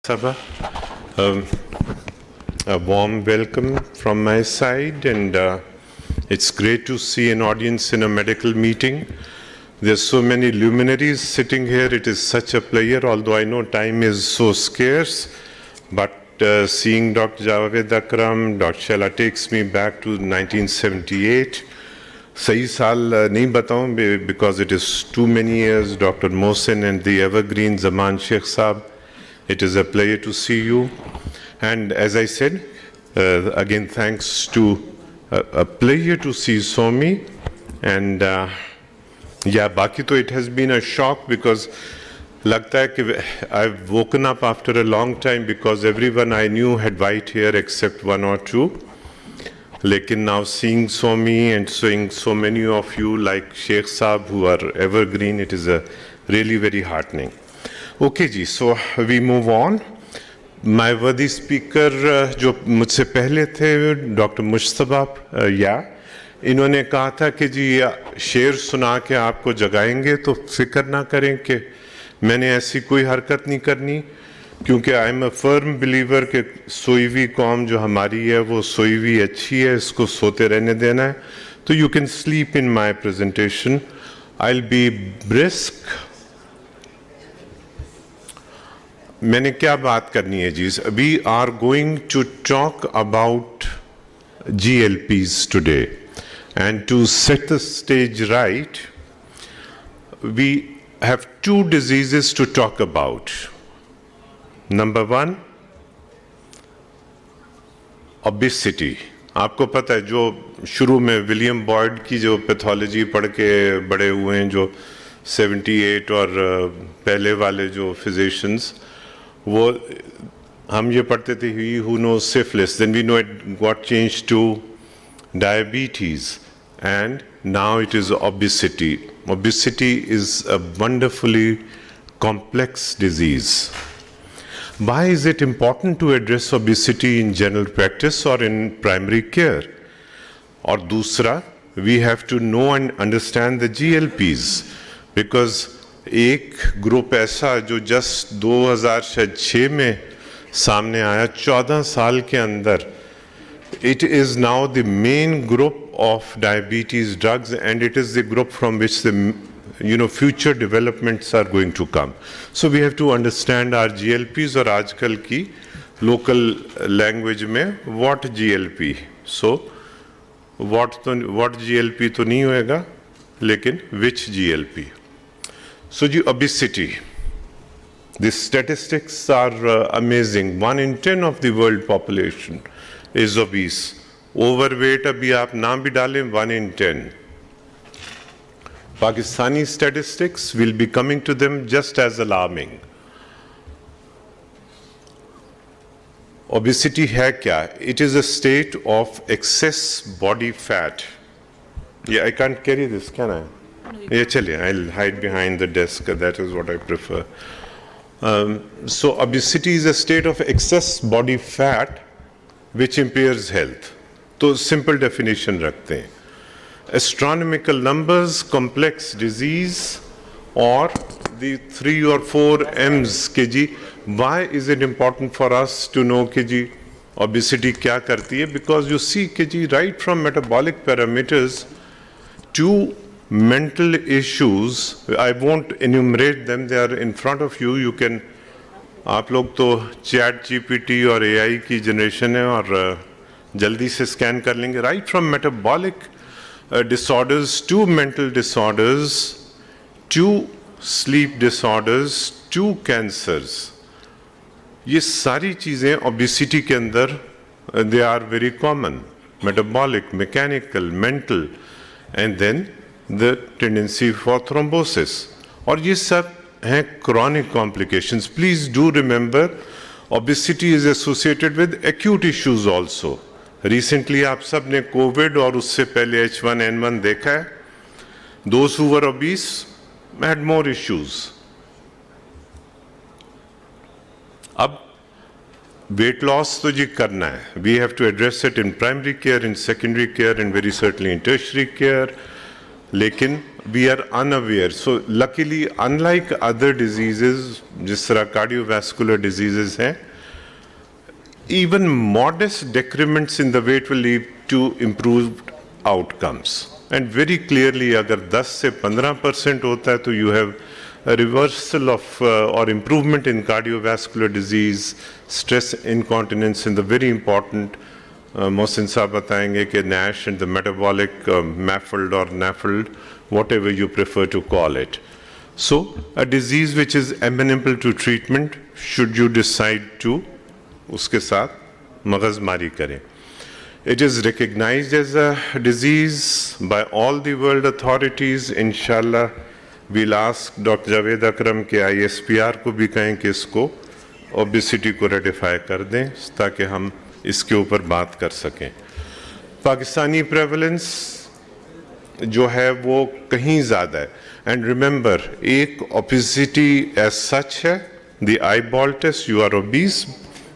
Sabha, a warm welcome from my side, and it's great to see an audience in a medical meeting. There's so many luminaries sitting here. It is such a pleasure, although I know time is so scarce, but seeing Dr. Javed Akram, Dr. Shella takes me back to 1978. सही साल नहीं बताऊं because it is too many years. Dr. Mohsen and the evergreen Zaman Sheikh Saab. It is a pleasure to see you, and as I said, again thanks to a pleasure to see Somi, and yeah, बाकी तो it has been a shock because लगता है कि I've woken up after a long time because everyone I knew had white hair except one or two. लेकिन now seeing Somi and seeing so many of you like Sheikh Saab who are evergreen, it is a really very heartening. Okay ji, so we move on. My worthy speaker जो मुझसे पहले थे doctor Mushtaba या इन्होंने कहा था कि जी शेर सुना के आपको जगाएंगे, तो फिक्र ना करें कि मैंने ऐसी कोई हरकत नहीं करनी, क्योंकि I am a firm believer कि सोई हुई कौम जो हमारी है वो सोई हुई अच्छी है, इसको सोते रहने देना है. तो you can sleep in my presentation. I will be brisk. मैंने क्या बात करनी है जी? We are going to talk about GLPs today, and to set the stage right, we have two diseases to talk about. Number one, obesity. आपको पता है जो शुरू में विलियम बॉयड की जो पैथोलॉजी पढ़ के बड़े हुए हैं, जो 78 और पहले वाले जो फिजिशियंस, वो हम ये पढ़ते थे ही who knows syphilis, then we know it got changed to diabetes, and now it is obesity. Obesity is a wonderfully complex disease. Why is it important to address obesity in general practice or in primary care? और दूसरा, we have to know and understand the GLPs, because एक group ऐसा जो just 2006 में सामने आया, 14 साल के अंदर, it is now the main group of diabetes drugs, and it is the group from which the future developments are going to come. So we have to understand our GLPs, और आजकल की local language में what GLP. So what GLP तो नहीं होएगा, लेकिन which GLP. So obesity. The statistics are amazing. 1 in 10 of the world population is obese. Overweight अभी आप नाम भी डालें, 1 in 10. Pakistani statistics will be coming to them just as alarming. Obesity है क्या? It is a state of excess body fat. Yeah, I can't carry this, can I? Yeah, chaliye, I'll hide behind the desk. That is what I prefer. So obesity is a state of excess body fat which impairs health. तो simple definition रखते हैं. Astronomical numbers, complex disease, or the 3 or 4 M's के जी. Why is it important for us to know कि जी obesity क्या करती है? Because you see कि जी right from metabolic parameters to mental issues, I won't enumerate them, they are in front of you. You can, आप लोग तो chat GPT और AI की जनरेशन है और जल्दी से स्कैन कर लेंगे. Right from metabolic disorders to mental disorders to sleep disorders to cancers, ये सारी चीज़ें obesity के अंदर they are very common. Metabolic, mechanical, mental, and then the tendency for thrombosis. और ये सब हैं chronic complications. Please do remember, obesity is associated with acute issues also. Recently आप सब ने COVID और उससे पहले H1N1 देखा है. Those who were obese had more issues. अब weight loss तो जी करना है. We have to address it in primary care, in secondary care, and very certainly in tertiary care. लेकिन we are unaware. So luckily, unlike other diseases, जिस तरह cardiovascular diseases हैं, even modest decrements in the weight will lead to improved outcomes. And very clearly, अगर 10 से 15% होता है, तो you have a reversal of or improvement in cardiovascular disease, stress incontinence, and the very important Mohsin साहब बताएंगे कि NASH and the metabolic MAFLD or NAFLD, whatever you prefer to call it. So, a disease which is amenable to treatment, should you decide to, उसके साथ मगजमारी करें. It is recognized as a disease by all the world authorities. Inshallah, we'll ask Dr. Javed Akram के ISPR को भी कहें कि इसको obesity को ratify कर दें ताकि हम इसके ऊपर बात कर सकें. पाकिस्तानी prevalence जो है वो कहीं ज़्यादा है. And remember, एक obesity as such है, the eyeball test, you are obese,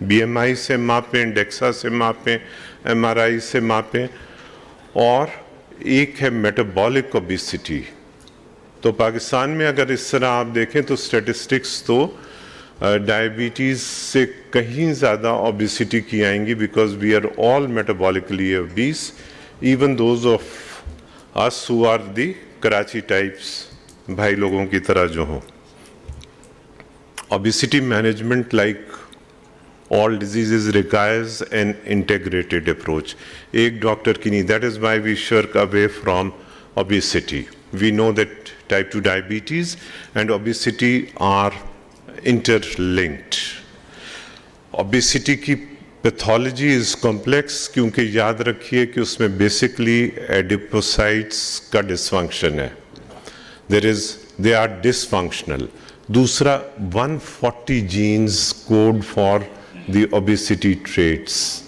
BMI से मापें, DEXA से मापें, MRI से मापें, और एक है metabolic obesity. तो पाकिस्तान में अगर इस तरह आप देखें तो statistics तो डायबिटीज़ से कहीं ज़्यादा obesity की आएंगी, because we are all metabolically obese, even those of us who are the Karachi types, भाई लोगों की तरह जो हों. Obesity management, like all diseases, requires an integrated approach. एक डॉक्टर की नहीं. That is why we shirk away from obesity. We know that type 2 diabetes and obesity are interlinked. Obesity की pathology is complex क्योंकि याद रखिए कि उसमें basically adipocytes का dysfunction है. They are dysfunctional. दूसरा, 140 genes code for the obesity traits.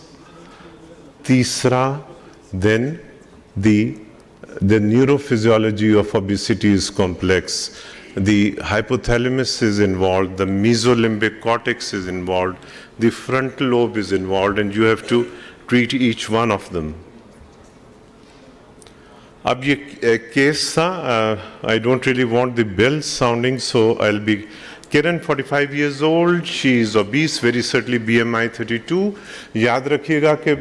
तीसरा, then the neurophysiology of obesity is complex. The hypothalamus is involved, the mesolimbic cortex is involved, the frontal lobe is involved, and you have to treat each one of them. अब ये case था, I don't really want the bell sounding, so I'll be Kiran, 45 years old, she is obese, very certainly BMI 32. याद रखिएगा कि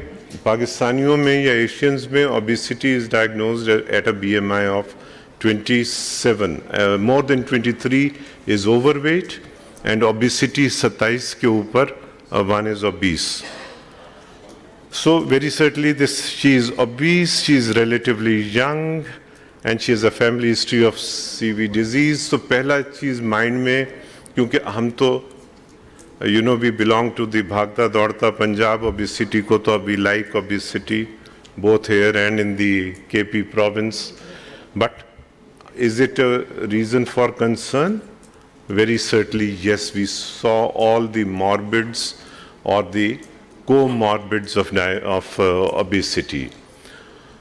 पाकिस्तानियों में या Asians में obesity is diagnosed at a BMI of 27. More than 23 is overweight, and obesity 27 के ऊपर one is obese. So very certainly she is obese, she is relatively young, and she has a family history of CV disease. So पहला चीज़ mind में, क्योंकि हम तो we belong to the भागता दौड़ता Punjab obesity को, तो we like obesity both here and in the KP province. But is it a reason for concern? Very certainly yes. We saw all the morbids or the comorbids of obesity.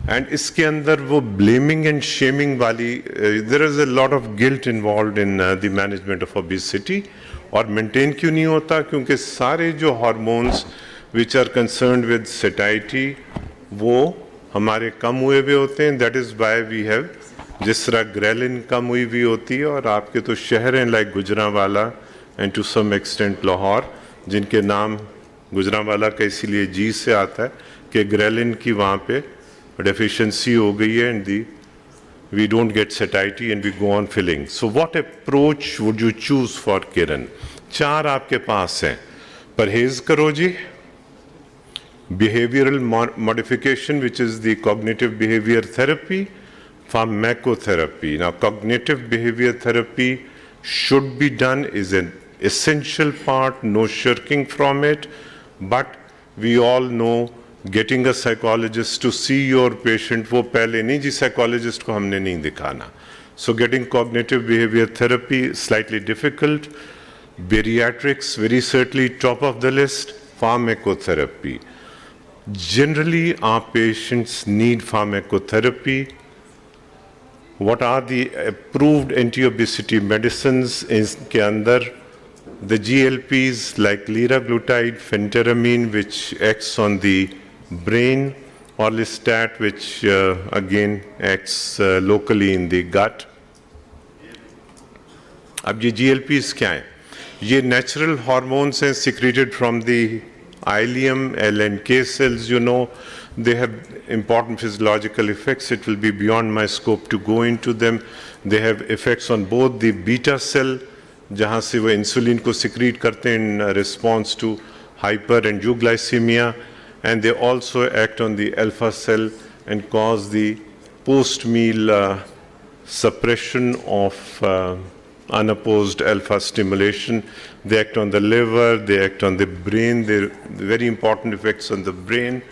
And इसके अंदर वो blaming and shaming वाली, there is a lot of guilt involved in the management of obesity. और maintain क्यों नहीं होता? क्योंकि सारे जो hormones which are concerned with satiety वो हमारे कम हुए हुए होते हैं. That is why we have, जिस तरह ghrelin कम हुई हुई होती है, और आपके तो शहर हैं like Gujranwala and to some extent Lahore, जिनके नाम गुजरांवाला का इसीलिए जी से आता है कि ghrelin की वहाँ पे deficiency हो गई है, and we don't get satiety and we go on filling. So what approach would you choose for Kiran? 4 आपके पास हैं. परहेज करो जी, behavioral modification, which is the cognitive behavior therapy, pharmacotherapy. Now cognitive behavior therapy should be done, is an essential part, no shirking from it, but we all know getting a psychologist to see your patient, वो पहले नहीं जी, psychologist को हमने नहीं दिखाना. So getting cognitive behavior therapy slightly difficult. Bariatrics very certainly top of the list. Pharmacotherapy. Generally our patients need pharmacotherapy. What are the approved anti-obesity medicines? इसके अंदर the GLPs like liraglutide, phentermine, which acts on the brain, orlistat, which again acts locally in the gut. अब ये GLPs क्या है? ये natural hormones हैं secreted from the ileum, L and K cells, you know. They have important physiological effects. It will be beyond my scope to go into them. They have effects on both the beta cell, जहाँ से वो insulin को secrete करते हैं in response to hyper and euglycemia, and they also act on the alpha cell and cause the post-meal suppression of unopposed alpha stimulation. They act on the liver, they act on the brain, they're very important effects on the brain.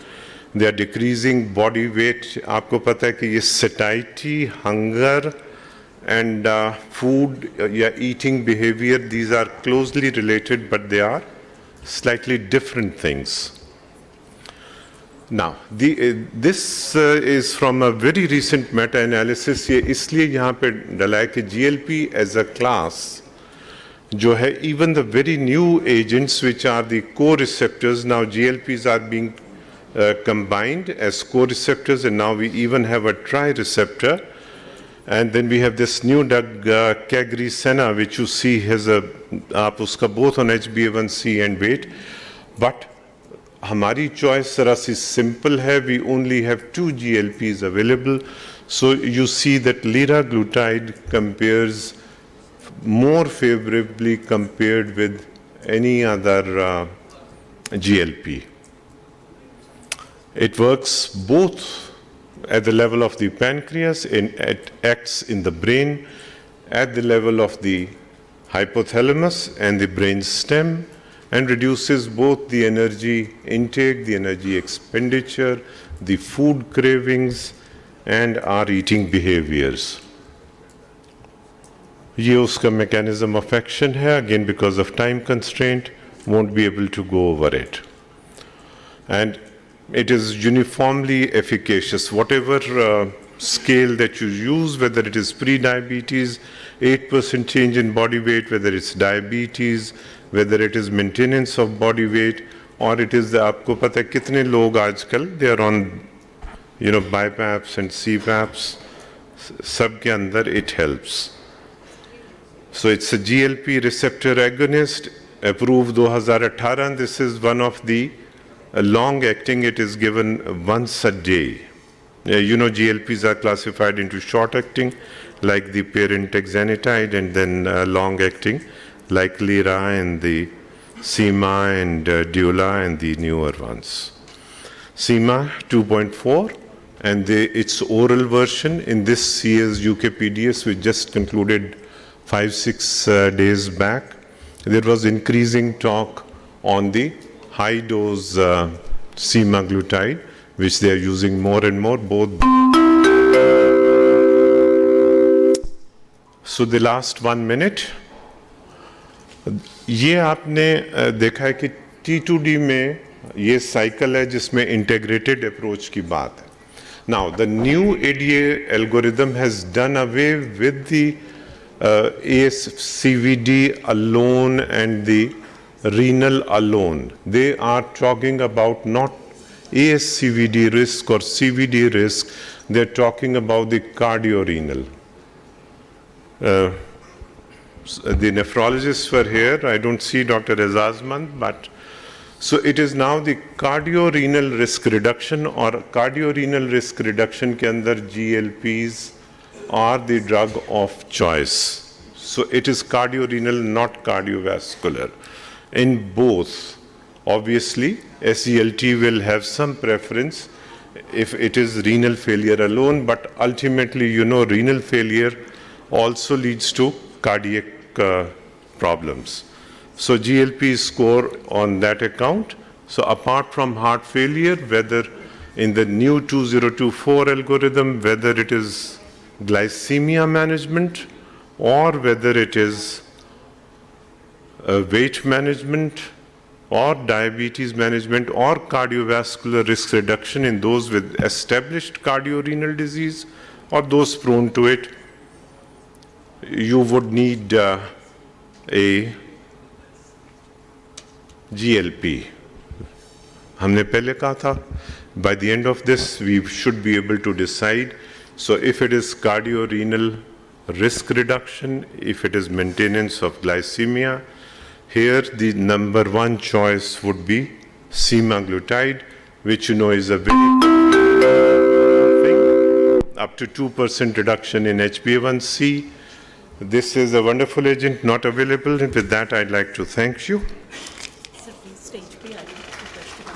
They are decreasing body weight. आपको पता है कि ये satiety, hunger, and food eating behavior, these are closely related, but they are slightly different things. Now, this is from a very recent meta-analysis. ये इसलिए यहाँ पे डला है कि GLP as a class, जो है, even the very new agents which are the co-receptors, now GLPs are being combined as co-receptors, and now we even have a tri-receptor. And then we have this new drug, CagriSema, which you see has आप उसका both on HbA1c and weight, but हमारी choice जरा सी simple है. We only have 2 GLPs available, so you see that liraglutide compares more favorably compared with any other GLP. It works both at the level of the pancreas, it acts in the brain, at the level of the hypothalamus and the brain stem, and reduces both the energy intake, the energy expenditure, the food cravings, and our eating behaviors. ये उसका mechanism of action है, again because of time constraint, won't be able to go over it. And it is uniformly efficacious. Whatever scale that you use, whether it is pre-diabetes, 8% change in body weight, whether it's diabetes, whether it is maintenance of body weight, or it is the, आपको पता है कितने लोग आजकल they are on, you know, BiPAPs and CPAPs, सब के अंदर it helps. So it's a GLP receptor agonist, approved 2018. This is one of the long-acting. It is given once a day. You know, GLPs are classified into short-acting, like the parent exenatide, and then long-acting, like Lira and the Sema and Dula and the newer ones. Sema 2.4, and its oral version in this CS UKPDS, which just concluded 5-6 days back, there was increasing talk on the high-dose semaglutide, which they are using more and more, both. So the last 1 minute, ये आपने देखा है कि T2D में ये cycle है जिसमें integrated approach की बात है. Now the new ADA algorithm has done away with the ASCVD alone and the renal alone. They are talking about not ASCVD risk or CVD risk, they're talking about the cardiorenal. The nephrologists were here, I don't see Dr. Azazman, but so it is now the cardiorenal risk reduction, or cardiorenal risk reduction के अंदर GLPs are the drug of choice. So it is cardiorenal, not cardiovascular. In both, obviously, SELT will have some preference if it is renal failure alone, but ultimately, you know, renal failure also leads to cardiac problems. So GLP score on that account. So apart from heart failure, whether in the new 2024 algorithm, whether it is glycemia management or whether it is weight management or diabetes management or cardiovascular risk reduction in those with established cardiorenal disease or those prone to it, you would need a GLP. हमने पहले कहा था By the end of this, we should be able to decide. So if it is cardiorenal risk reduction, if it is maintenance of glycemia, here the number one choice would be semaglutide, which you know is a very thing, up to 2% reduction in HbA1c. This is a wonderful agent, not available. And with that, I'd like to thank you.